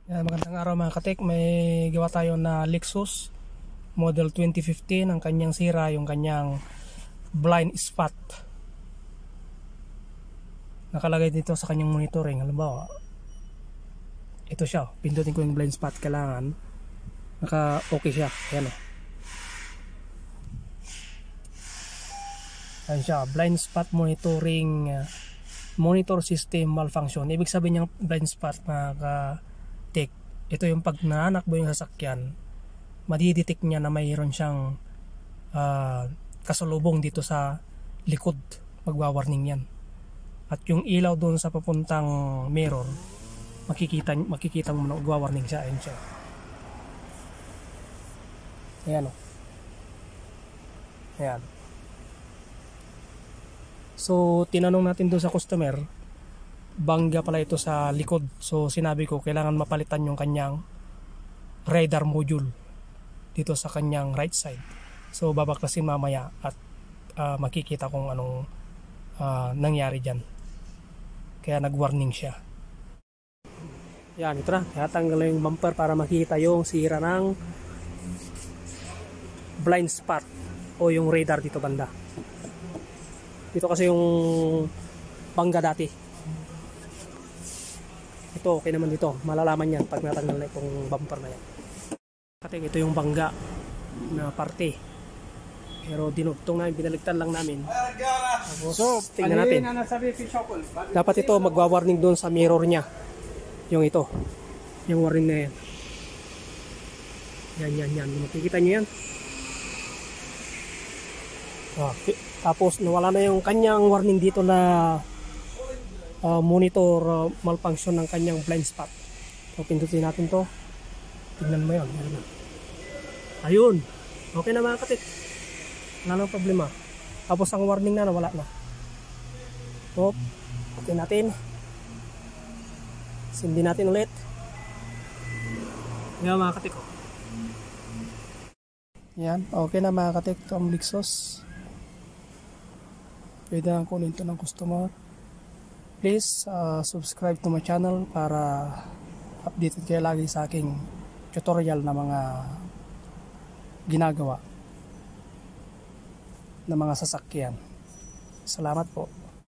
Yan, magandang araw mga katek. May gawa tayo na Lexus model 2015. Ang kanyang sira, yung kanyang blind spot. Nakalagay dito sa kanyang monitoring. Halimbawa, ito siya. Pindutin ko yung blind spot. Kailangan naka okay siya. Ayan o. Ayan siya. Blind spot monitoring monitor system malfunction. Ibig sabihin yung blind spot na ito yung pag nanakbo yung sasakyan, madidetect niya na mayroon siyang kasalubong dito sa likod. Magwa-warning yan. At yung ilaw doon sa papuntang mirror, makikita mo na magwa-warning siya. Ayan siya. Ayan o. Ayan. So tinanong natin doon sa customer, bangga pala ito sa likod. So sinabi ko kailangan mapalitan yung kanyang radar module dito sa kanyang right side. So babaklasin mamaya at makikita kung anong nangyari dyan. Kaya nag-warning siya. Yan, ito na. Tatanggal yung bumper para makita yung sira ng blind spot o yung radar dito banda. Dito kasi yung bangga dati. Ito okay naman dito, malalaman yan pag natanggal na itong bumper na yan. Kasi ito yung bangga na parte, pero dinugtong namin, binaligtan lang namin. Tapos tingnan natin, dapat ito magwa-warning doon sa mirror nya. Yung ito, yung warning na yan. Yan, makikita nyo yan. Tapos nawala na yung kanyang warning dito na monitor malfunction ng kanyang blind spot. So pindutin natin to. Tingnan mo yan. Ayun. Okay na mga katik. Wala nang problema. Tapos ang warning na nawala na. So okay natin. Sindi natin ulit. Yan mga katik. Yan. Okay na mga katik. Ito ang Lexus. Pwede ang kunin ito ng customer. Please subscribe to my channel para updated kayo lagi sa aking tutorial na mga ginagawa na mga sasakyan. Salamat po.